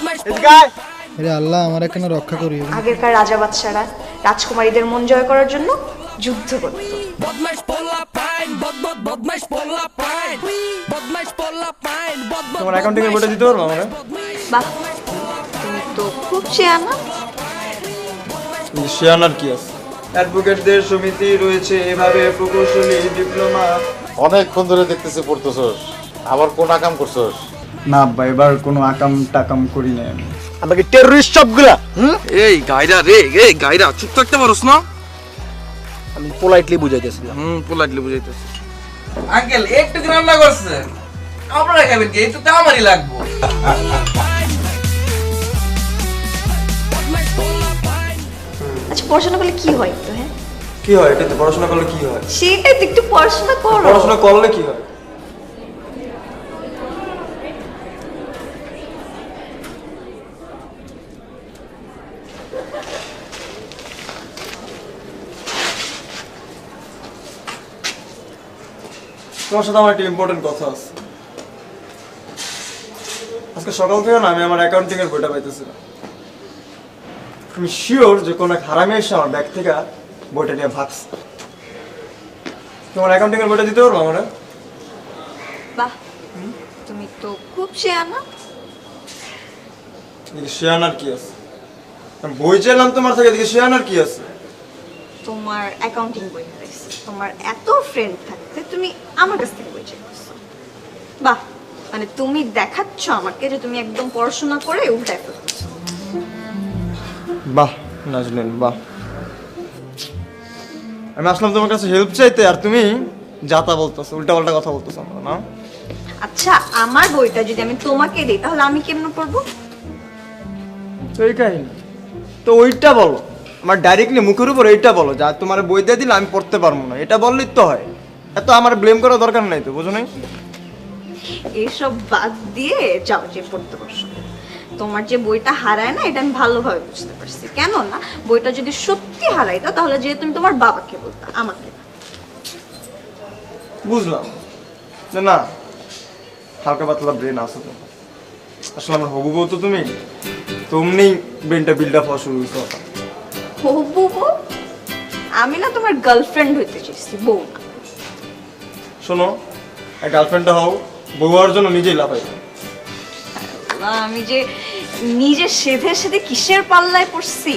আরে আল্লাহ আমার এখানে রক্ষা করিও। আগেরকার রাজা বাদশারা রাজকুমারীদের মন জয় করার জন্য যুদ্ধ করত। তোমার অ্যাকাউন্টিং এর বইটা দিতে পারবো আমরা? বাহ, তুমি তো খুব চেয়ানা। শিয়ানার কি আছে? অ্যাডভোকেটদের সমিতি রয়েছে, এভাবে প্রকৌশলী ডিপ্লোমা। অনেকক্ষণ ধরে দেখতেছি পড়তেছস, আবার কোন আকাম করছস? না আব্বা, এবার কোনো আকাম টাকাম করি নাই আমি। আমাকে টেররিস্ট সবগুলা এই গাইরা রে, এই গাইরা চুপ থাকতে পারোস না? আমি পোলাইটলি বুঝাইতেছিলাম। পোলাইটলি বুঝাইতেছি। আঙ্কেল একটু রান্না করছে, আপনারা খাবেন কি? একটু তো আমারই লাগবো। আচ্ছা, পড়াশোনা করলে কি হয় তো? হ্যাঁ, কি হয় এটা? পড়াশোনা করলে কি হয়? সেটাই তো, একটু পড়াশোনা করো। পড়াশোনা করলে কি হয়? তোমার সাথে আমার একটা ইম্পর্টেন্ট কথা আছে। আজকে সকাল থেকে না আমি আমার অ্যাকাউন্টিং এর বইটা পাইতেছি না। আমি শিওর যে কোনো এক হারামি এসে আমার ব্যাগ থেকে বইটা নিয়ে ভাগছে। তোমার অ্যাকাউন্টিং এর বইটা দিতে পারবো আমরা? বাহ, তুমি তো খুব চেয়ানা। এদিকে শিয়ানার কি আছে? আমি বই চাইলাম তোমার থেকে, এদিকে শিয়ানার কি আছে? তোমার অ্যাকাউন্টিং বই হারাইছে। তোমার এত ফ্রেন্ড থাকতে তুমি আমার কাছ থেকে বই চাইছো। বাহ, মানে তুমি দেখাচ্ছ আমাকে যে তুমি একদম পড়াশোনা করে উল্টায় ফেলছো। বাহ নাজনীন, বাহ। আমি আসলাম তোমার কাছে হেল্প চাইতে, আর তুমি যাতা বলতেছো, উল্টাপাল্টা কথা বলতেছো আমরা না। আচ্ছা, আমার বইটা যদি আমি তোমাকে দিই তাহলে আমি কেমন করবো? তো এই কাহিনী তো ওইটা বলো, আমার ডাইরেক্টলি মুখের উপর এইটা বলো, যা তোমার বই দিয়ে দিলে আমি পড়তে পারবো না, এটা বললেই তো হয়। এত আমার ব্লেম করার দরকার নাই তো, বুঝো নাই? এইসব বাদ দিয়ে যাও, যে পড়তে বসো। তোমার যে বইটা হারায় না, এটা আমি ভালোভাবে বুঝতে পারছি। কেন না, বইটা যদি সত্যি হারাইতো তাহলে যে তুমি তোমার বাবাকে বলতা, আমাকে না। বুঝলাম যে না, হালকা পাতলা ব্রেন আছে তো। আসলে আমার হবু বউ তো তুমি, তোমনি ব্রেনটা বিল্ড আপ হওয়া শুরু হয়েছে। হবু বউ? আমি না তোমার গার্লফ্রেন্ড হইতে চাইছি, বউ না। শোনো, এক গার্লফ্রেন্ডটা হও, বউ হওয়ার জন্য নিজেই লাফাই। আমি যে নিজে সেধে সেধে কিসের পাল্লায় পড়ছি।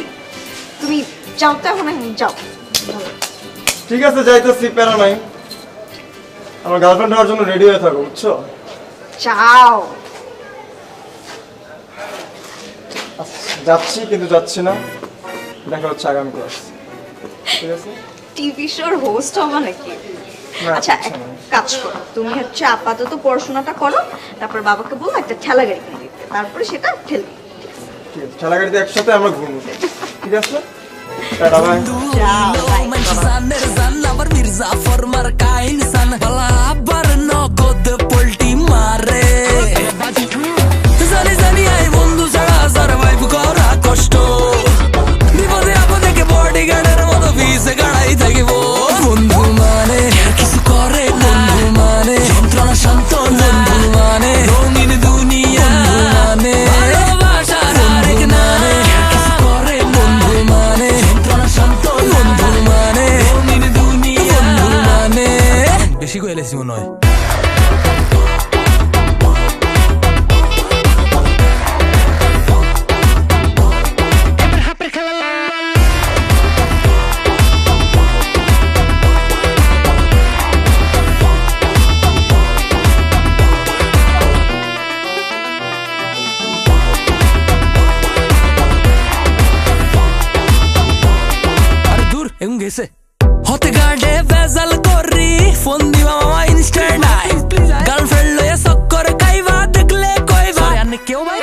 তুমি যাও তো এখন, যাও। ঠিক আছে, যাইতেছি, প্যারা নাই। আমার গার্লফ্রেন্ড হওয়ার জন্য রেডি হয়ে থাকো, বুঝছো? যাও। যাচ্ছি, কিন্তু যাচ্ছি না। দেখা হচ্ছে আগামী ক্লাস। ঠিক আছে? টিভি শোর হোস্ট হবা নাকি? না, আচ্ছা, আচ্ছা, এক না। কাজ করো, তুমি হচ্ছে আপাতত পড়াশোনাটা করো, তারপর বাবাকে বলো একটা ঠেলা গাড়ি কিনে দিতে, তারপরে সেটা ঠেলবে। ঠিক আছে, ঠেলা গাড়িতে একসাথে আমরা ঘুরবো। ঠিক আছে? Tata, bye. যাও, বাই। জানের জান আবার মির্জা ফরমার কাইনসান বালা আবার নগদ পোল্টি মারে জানি জানি আই বন্ধু ছাড়া সারভাইভ করা কষ্ট বিপদে আপদে কে বডি গার্ডের মতো ভিসে গাড়াই থাকিব বন্ধু মানে কিছু করে বন্ধু মানে যন্ত্রণা শান্ত বন্ধু মানে রঙিন দুনিয়া মানে ভালোবাসার আরেক নামে কিছু করে বন্ধু মানে যন্ত্রণা শান্ত বন্ধু মানে রঙিন দুনিয়া বন্ধু মানে বেশি কইলেছি মনে হয় গেছে হতে গার্ডে বেজাল করি ফোন দিবা মামা ইনস্ট্যান্ট আই গার্লফ্রেন্ড লয়ে চক্কর কাইবা দেখলে কইবা আনে কেউ ভাই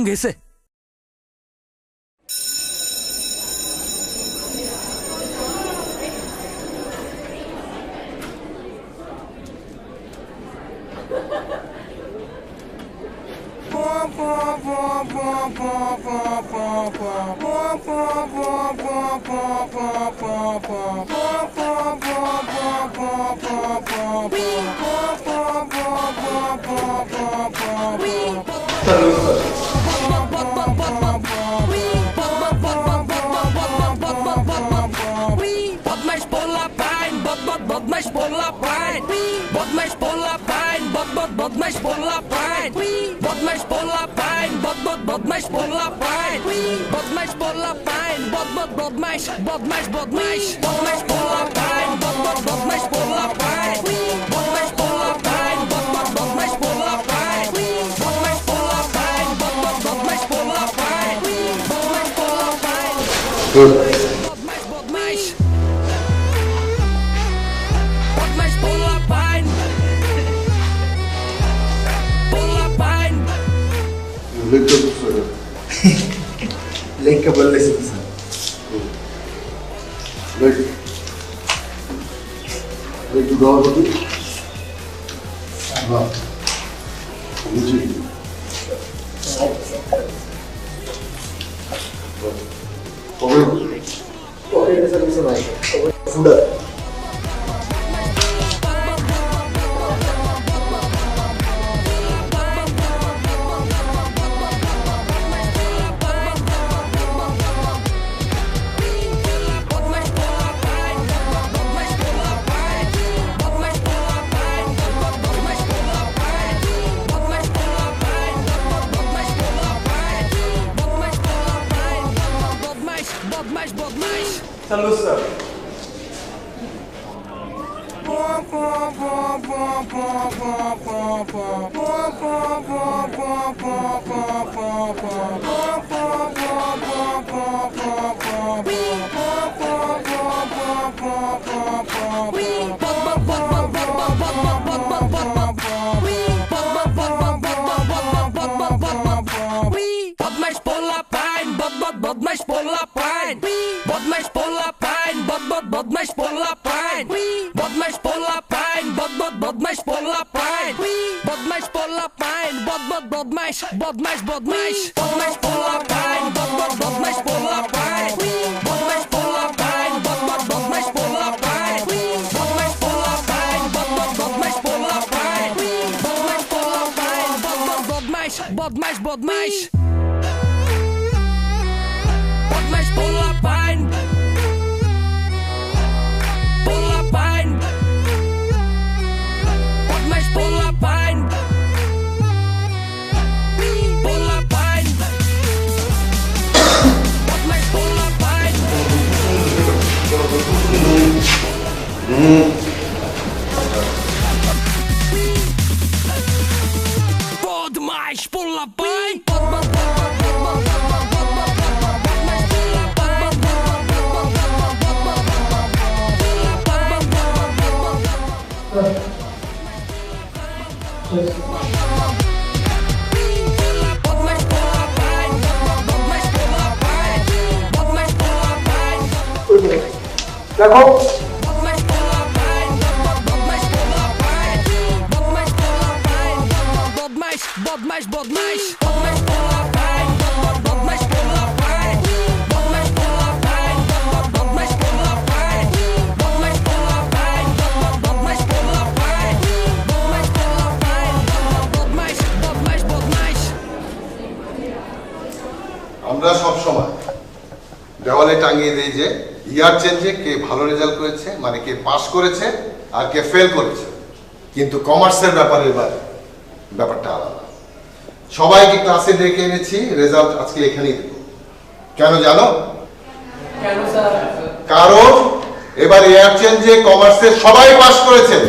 গেছে Botmasz pola pań, botmasz pola pań. Botmasz pola pań, botmasz pola pań. Botmasz pola pań, botmasz pola pań. Botmasz pola pań, botmasz botmasz pola pań, botmasz pola pań. Botmasz pola pań, botmasz pola pań. Botmasz pola pań, botmasz pola pań. Botmasz pola pań. Botmasz pola pań. Pola pań. লেখা বললেছি sir একটু দেওয়া কত বুঝি কবে ফুডা চালু sir Botmasz pola pań, botmasz pola pań. Botmasz pola pań, botmasz pola pań. Botmasz pola pań, botmasz pola pań. Botmasz pola pań, botmasz pola pań, botmasz pola pań. Botmasz pola pań, botmasz pola pań. Botmasz pola pań, botmasz pola pań. Botmasz pola pań, botmasz Botmasz pola pań. Pola pań. Botmasz pola pań. Pola pań. Botmasz pola pań. Botmasz pola pań. দেখো আমরা সব সময় দেওয়ালে টাঙিয়ে দিই যে ইয়ার চেঞ্জে কে ভালো result করেছে, মানে কে পাস করেছে আর কে ফেল করেছে। কিন্তু কমার্সের ব্যাপারে এবার ব্যাপারটা আলাদা। সবাইকে ক্লাসে ডেকে এনেছি, রেজাল্ট আজকে এখানেই দেব। কেন জানো? কারণ এবার ইয়ার চেঞ্জে কমার্সের সবাই পাস করেছেন।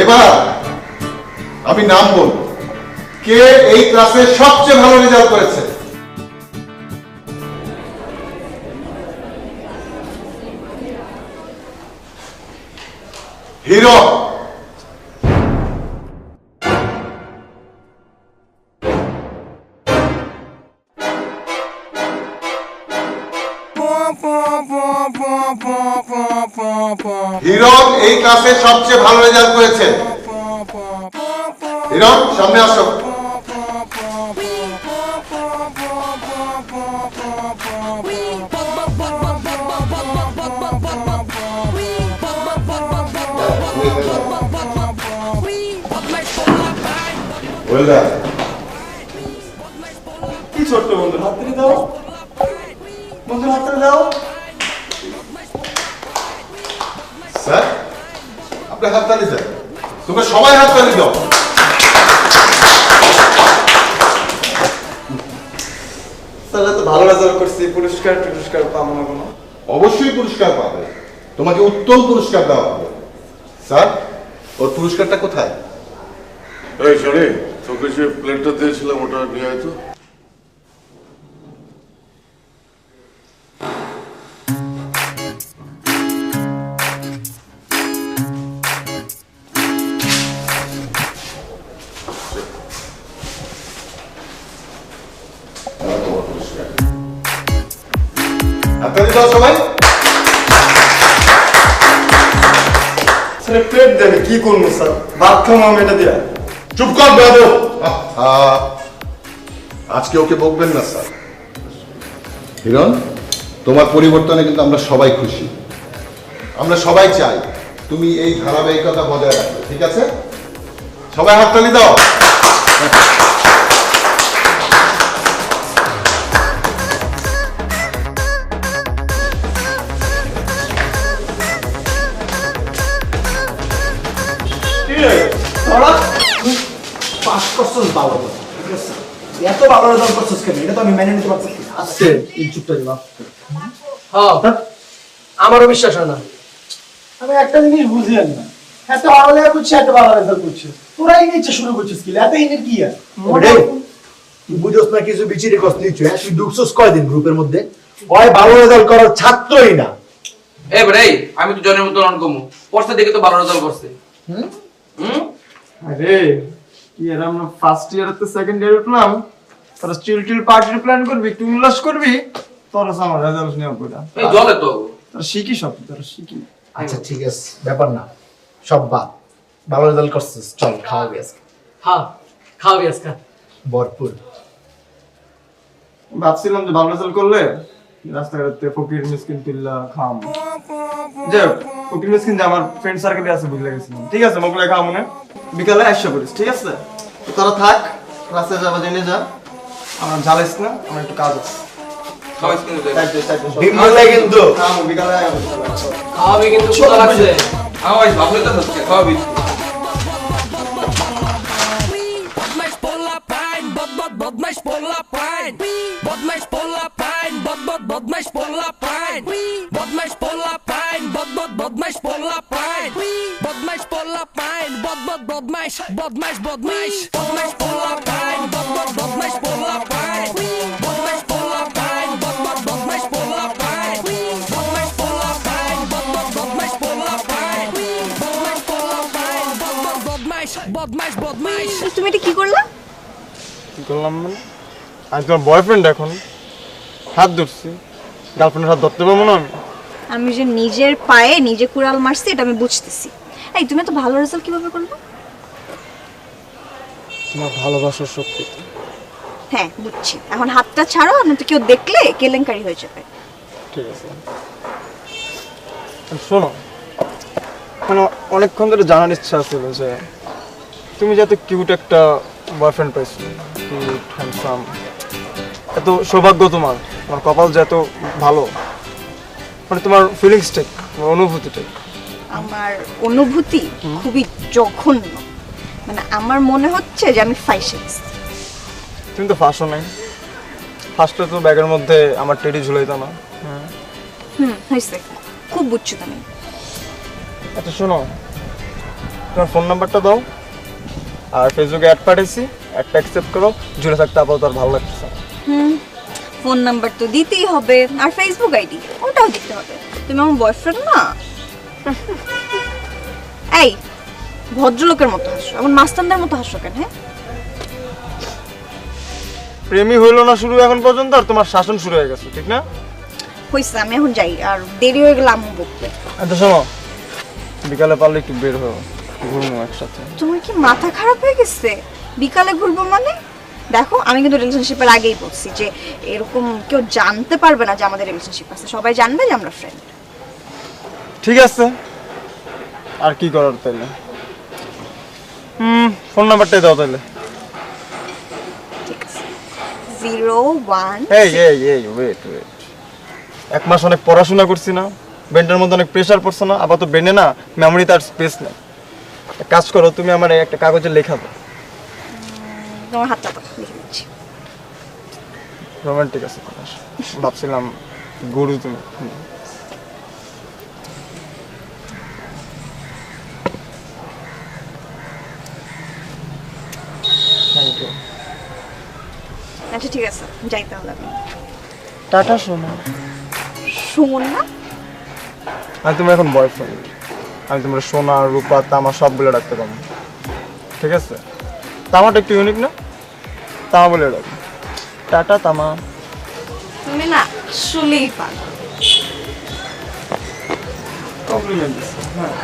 এবার আমি নাম বলব, কে এই ক্লাসে সবচেয়ে ভালো রেজাল্ট করেছে। হিরো। হিরণ এই ক্লাসে সবচেয়ে ভালো রেজাল্ট করেছে। হিরণ সামনে আসো। Well done. কি ছোট্ট বন্ধুর হাত তুলে দাও, বন্ধুর হাত তুলে দাও। স্যার আপনি হাততালি স্যার, তোমরা সবাই হাততালি দাও। স্যার তো ভালো রেজাল্ট করছি, পুরস্কার পাবো না কোনো? অবশ্যই পুরস্কার পাবে, তোমাকে উত্তম পুরস্কার দেওয়া হবে। স্যার ওর পুরস্কারটা কোথায়? এই শোনে, তোকে যে প্লেটটা দিয়েছিলাম ওটা নিয়ে আয় তো। হাততালি দাও সবাই। স্যার প্লেট দেবে কি করবো স্যার, ভাত খাবো আমি এটা দিয়া। চুপ কর বেয়াদব। আজকে ওকে বকবেন না স্যার। হিরণ তোমার পরিবর্তনে কিন্তু আমরা সবাই খুশি, আমরা সবাই চাই তুমি এই ধারাবাহিকতা বজায় রাখো, ঠিক আছে? সবাই হাততালি দাও। পাস করছস ভালো, ঠিক আছে? এত ভালো রেজাল্ট করছস কেন? এটা তো আমি মেনে নিতে পারছি না। আজকে এই চুপটা দিবা। হ্যাঁ আমারও বিশ্বাস হয় না। আমি একটা জিনিস বুঝি না, এত ভালো লেখা করছিস, এত ভালো রেজাল্ট করছিস, তোরাই নিচ্ছে শুরু করছিস কি? এত ইনের কি আর? তুই বুঝছস না কিছু বিচিরে কষ্ট নিচ্ছ। তুই ঢুকছস কয়দিন গ্রুপের মধ্যে? ওই ভালো রেজাল্ট করার ছাত্রই না। এ ভাই আমি তো জনের মতো রান কমু পড়তে দেখে তো ভালো রেজাল্ট করছে। আরে কি এর আমরা ফার্স্ট ইয়ারেতে সেকেন্ড ইয়ার উঠলাম, তোরা চিল পার্টির প্ল্যান করবি, একটু উল্লাস করবি, তোরা আমার রেজাল্ট নিয়ে কইরা এই জলে তো তোরা শিখি সব, তোরা শিখি। আচ্ছা ঠিক আছে, ব্যাপার না, সব বাদ। ভালো রেজাল্ট করছিস, চল খাওয়াবি আজকে। হ্যাঁ খাওয়াবি আজকে ভরপুর। ভাবছিলাম যে ভালো রেজাল্ট করলে রাস্তাঘাটে ফকির মিসকিন পিল্লা খাম, যে ফকির মিসকিন যে আমার ফ্রেন্ড সার্কেলে আছে বুঝলে গেছিলাম। ঠিক আছে মোগলাই খাওয়া মনে বিকালে 100 করিস, ঠিক আছে? তো তোরা থাক, রাস্তায় যাবা জেনে যা, আমার জ্বালাইস না, আমার একটু কাজ আছে। সবাই কিন্তু বিমলাই কিন্তু খামো বিকালে আয়। খাওয়াবি কিন্তু ক্ষুধা লাগছে। আমার ভাবলে তো হচ্ছে খাওয়াবি। Botmash pola pain, botmash pola pain, botmash pola pain, botmash pola pain, botmash pola pain, botmash pola pain, botmash pola pain, botmash pola pain, botmash pola pain, botmash pola pain, botmash pola pain, botmash pola pain, botmash pola pain, botmash pola pain, botmash. তুমি এটা কি করলা? কি করলাম মানে? আমি তোমার boyfriend, এখন হাত ধরছি, গার্লফ্রেন্ডের হাত ধরতে পারবো না আমি? আমি যে নিজের পায়ে নিজে কুড়াল মারছি এটা আমি বুঝতেছি। এই তুমি তো ভালো রেজাল্ট কিভাবে করলে? তোমার ভালোবাসার শক্তি। হ্যাঁ বুঝছি, এখন হাতটা ছাড়ো, না তো কেউ দেখলে কেলেঙ্কারি হয়ে যাবে। ঠিক আছে শোনো, মানে অনেকক্ষণ ধরে জানার ইচ্ছা ছিল যে তুমি যে এত কিউট একটা বয়ফ্রেন্ড পাইছো, কিউট হ্যান্ডসাম, এত সৌভাগ্য তোমার, তোমার কপাল যে এত ভালো, মানে তোমার ফিলিংসটা, তোমার অনুভূতিটা। আমার অনুভূতি খুবই জঘন্য, মানে আমার মনে হচ্ছে যে আমি ফাইসে গেছি। তুমি তো ফাঁসো নাই, ফার্স্টে তো ব্যাগের মধ্যে আমার টেডি ঝুলাইতো না। হয়েছে, খুব বুঝছো তুমি। আচ্ছা শোনো, তোমার ফোন নাম্বারটা দাও, আর ফেসবুকে অ্যাড পাঠাইছি, অ্যাডটা অ্যাকসেপ্ট করো, ঝুলে থাকতে আপাতত আর ভালো লাগছে। ফোন নাম্বার তো দিতেই হবে, আর ফেসবুক আইডি ওটাও দিতে হবে। তুমি আমার বয়ফ্রেন্ড না। এই ভদ্রলোকের মতো হাসো, এমন মাস্তানদের মতো হাসো কেন? হ্যাঁ প্রেমই হইলো না শুরু এখন পর্যন্ত, আর তোমার শাসন শুরু হয়ে গেছে, ঠিক না? হয়েছে, আমি এখন যাই, আর দেরি হয়ে গেলে আম্মু বকবে। আচ্ছা শোনো, বিকালে পারলে একটু বের হও, ঘুরবো একসাথে। তোমার কি মাথা খারাপ হয়ে গেছে? বিকালে ঘুরবো মানে? দেখো আমি কিন্তু রিলেশনশিপের আগেই বলছি যে এরকম কেউ জানতে পারবে না যে আমাদের রিলেশনশিপ আছে, সবাই জানবে যে আমরা ফ্রেন্ড। ঠিক আছে, আর কি করার তাইলে? ফোন নাম্বারটাই দাও তাইলে। ঠিক আছে, 01 এই ওয়েট। 1 মাস অনেক পড়াশোনা করছি না, ব্রেনের মধ্যে অনেক প্রেশার পড়ছে না, আবার তো ব্রেনে না মেমোরিতে আর স্পেস নেই। এক কাজ করো, তুমি আমার একটা কাগজে লেখা দাও। তোমার হাতটা দাও, লিখে দিচ্ছি। রোমান্টিক আছে, ভাবছিলাম গরু তুমি। Thank you. আচ্ছা ঠিক আছে, যাই তাহলে আমি। টাটা সোনা। সুমন না? আমি তুমি এখন বয়ফ্রেন্ড, আমি তোমার সোনা রূপা তামা সবগুলো রাখতে পারবো, ঠিক আছে? তামাটা একটু ইউনিক না, তামা বলে রাখবো। টাটা তামা। তুমি না আসলেই পাগল। কমপ্লিমেন্ট দিচ্ছি, হ্যাঁ।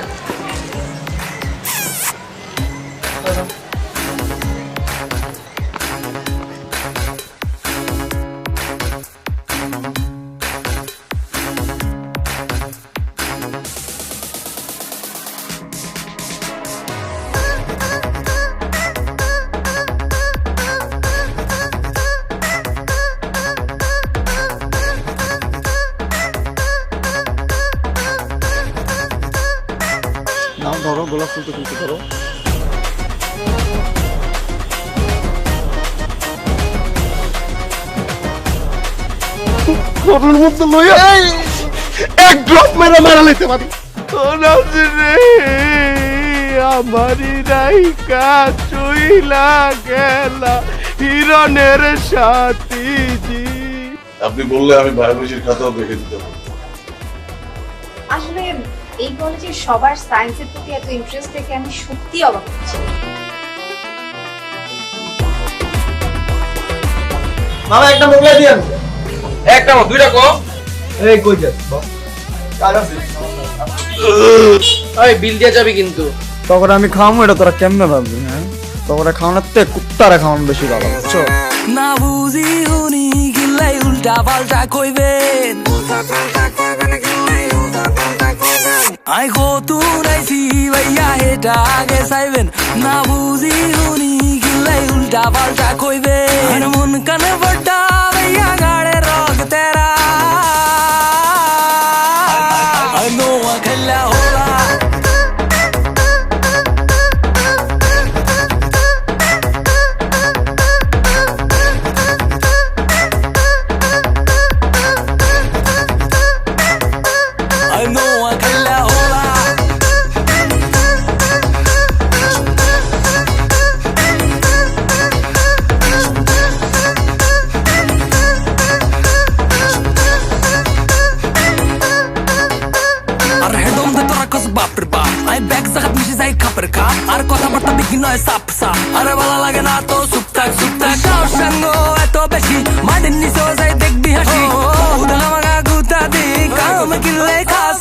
নাও ধরো, গোলাপ ফুল তো তুলতে ধরো। ঘরের মধ্যে লইয়া এক ড্রপ মেরে মারা লাইতে পারি। আমারি রাইকা চইলা গেলা হিরণের সাথী জি। আপনি বললে আমি বায়োলজির খাতাও দেখে দিতে পারি। আসলে এই কলেজে সবার সায়েন্সের প্রতি এত ইন্টারেস্ট দেখে আমি সত্যি অবাক হচ্ছি। মামা একটা মোগলাই দিয়েন। একটা মো দুইটা কো। এই কই যাস কাজ আছে? ওই বিল দিয়ে যাবি কিন্তু। তখন আমি খাওয়াবো, এটা তোরা কেমনে ভাববি? হ্যাঁ, তখন খাওয়ানোর থেকে কুত্তারা খাওয়ানো বেশি ভালো, বুঝছো? না বুঝি হুনি গিলাই উল্টা পাল্টা কইবেন, আই গো তুনাইছি ভাইয়া হেটা আগে চাইবেন। না বুঝি হুনি গিলাই উল্টা পাল্টা কইবেন, মন কানে বড়া ভাইয়া গাড়ে রগ তেরা নো খেলা হোলা। আর কথাবার্তা বিঘ্ন হয় সাপ সাপ, আরে ভালো লাগে না তো চুপ থাক কার সঙ্গ এত বেশি মাটির নিচে যাই দেখবি হাসি মাগা গুতা দি কাম কিলে খাস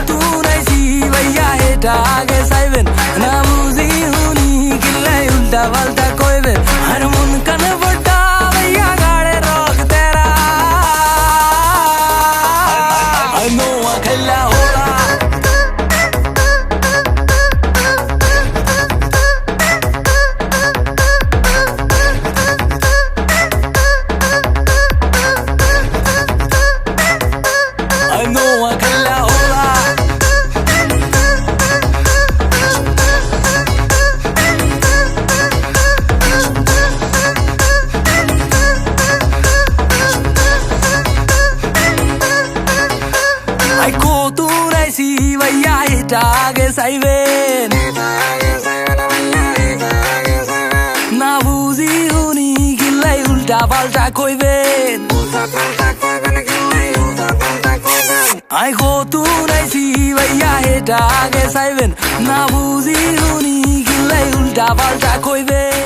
তুনাইছি ভাইয়া এটা আগে চাইবেন। না বুঝি হুনি কিলে উল্টা পাল্টা কইবেন, আর মন কানে বড়া ভাইয়া গাড়ে রগ তেরা নোয়া খেলা হোলা। আগে চাইবেন, না বুঝি হুনি গিলাই উল্টা পাল্টা কইবেন, আই গো তুনাইছি ভাইয়া হেটা আগে চাইবেন। না বুঝি হুনি গিলাই উল্টা পাল্টা কইবেন।